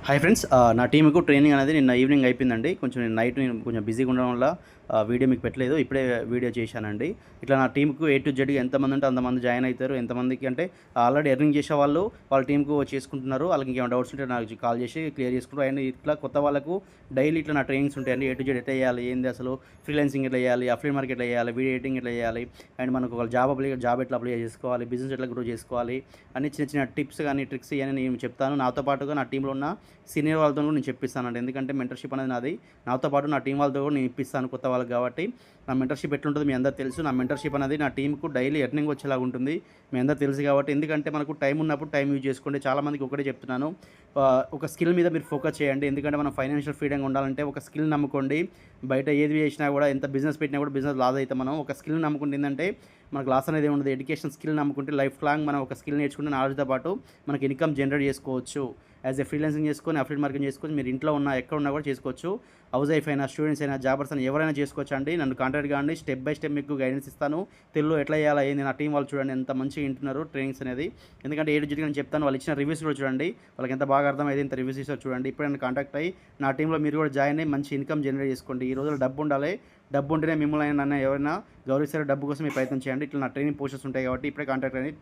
Hi friends, నా టీమ్‌కు training అనేది నిన్న ఈవినింగ్ అయిపోయిందండి. నేను నైట్ కొంచెం బిజీగా ఉండడం వల్ల వీడియో మీకు పెట్టలేదు. ఇప్పుడే వీడియో చేశానండి. ఇట్లా నా టీమ్‌కు ఏ టు జెడ్‌గా ఎంతమంది ఉంటే అంతమంది జాయిన్ అయితారు. ఎంతమందికి అంటే ఆల్రెడీ ఎర్నింగ్ చేసేవాళ్ళు వాళ్ళ టీమ్‌కు చేసుకుంటున్నారు. వాళ్ళకి ఇంకేమైనా డౌట్స్ ఉంటే నాకు కాల్ చేసి క్లియర్ చేసుకుంటారు. అండ్ ఇట్లా కొత్త వాళ్ళకు డైలీ ఇట్లా నా ట్రైనింగ్స్ ఉంటాయండి. ఏ టు జెడ్ ఎట్లా చేయాలి, ఏంది అసలు ఫ్రీలాన్సింగ్ ఎట్లా చేయాలి, అఫిలియేట్ మార్కెట్ ఎట్లా చేయాలి, వీడియో ఎడిటింగ్ ఎట్లా చేయాలి, అండ్ మనకు ఒక జాబ్ ఎట్లా అప్లై చేసుకోవాలి, బిజినెస్ ఎట్లా గ్రో చేసుకోవాలి అని చిన్న చిన్న టిప్స్ కానీ ట్రిక్స్ ఇవన్నీ నేను చెప్తాను. నాతో పాటుగా నా టీంలో ఉన్న సీనియర్ వాళ్ళతో కూడా నేను చెప్పిస్తానండి. ఎందుకంటే మెంటర్‌షిప్ అనేది నాది. నాతో పాటు నా టీం వాళ్ళతో కూడా నేను ఇప్పిస్తాను కొత్త వాళ్ళకి కాబట్టి. నా మెంటర్‌షిప్ ఎట్లుంటదో మీ అందరికి తెలుసు. నా మెంటర్‌షిప్ అనేది నా టీమ్‌కు డైలీ ఎర్నింగ్ వచ్చేలాగా ఉంటుంది. మీ అందరికి తెలుసు కాబట్టి. ఎందుకంటే మనకు టైం ఉన్నప్పుడు టైం యూజ్ చేసుకోండి. చాలామందికి ఒకటే చెప్తున్నాను. ఒక స్కిల్ మీద మీరు ఫోకస్ చేయండి. ఎందుకంటే మనం ఫైనాన్షియల్ ఫ్రీడమ్‌గా ఉండాలంటే ఒక స్కిల్ నమ్ముకోండి. బయట ఏది చేసినా కూడా ఎంత బిజినెస్ పెట్టినా కూడా బిజినెస్ లాస్ అయితాం మనం. ఒక స్కిల్‌ని నమ్ముకుంటే ఏందంటే మనకు లాస్ అనేది ఏమి ఉండదు. ఎడ్యుకేషన్ స్కిల్ నమ్ముకుంటే లైఫ్ లాంగ్ మనం ఒక స్కిల్ నేర్చుకుంటే నాలెడ్జ్‌తో పాటు మనకి ఇన్‌కమ్ జనరేట్ చేసుకోవచ్చు. యాజ్ ఎ ఫ్రీలాన్సింగ్ చేసుకొని, అఫిలియేట్ మార్కెటింగ్ చేసుకొని మీరు ఇంట్లో ఉన్నా, ఎక్కడ ఉన్నా కూడా చేసుకోవచ్చు. హౌస్ వైఫ్ అయినా, స్టూడెంట్స్ అయినా, జాబర్స్ అయినా ఎవరైనా చేసుకోవచ్చు అండి. నన్ను కాంటాక్ట్ కాండి. స్టెప్ బై స్టెప్ మీకు గైడెన్స్ ఇస్తాను. తెలుగులో ఎట్లా చేయాలా ఏంది, నా టీం వాళ్ళు చూడండి ఎంత మంచిగా వింటున్నారు ట్రైనింగ్స్ అనేది. ఎందుకంటే ఏ టు జెడ్‌గా నేను చెప్తాను. వాళ్ళు ఇచ్చిన రివ్యూస్ కూడా చూడండి. వాళ్ళకి ఎంత బాగా అర్థమైంది, ఎంత రివ్యూస్ ఇస్తారో చూడండి. ఇప్పుడే నన్ను కాంటాక్ట్ అయ్యి నా టీంలో మీరు కూడా జాయిన్ అయ్యి మంచి ఇన్‌కమ్ జనరేట్ చేసుకోండి. ఈ రోజుల్లో డబ్బు ఉండాలి. డబ్బు ఉంటేనే మిమ్మల్ని నన్ను ఎవరైనా గౌరవిస్తారు. డబ్బు కోసం మీరు ప్రయత్నం చేయండి. ఇట్లా నా ట్రైనింగ్ పోస్టర్స్ ఉంటాయి కాబట్టి ఇప్పుడే కాంటాక్ట్ అయ్యండి.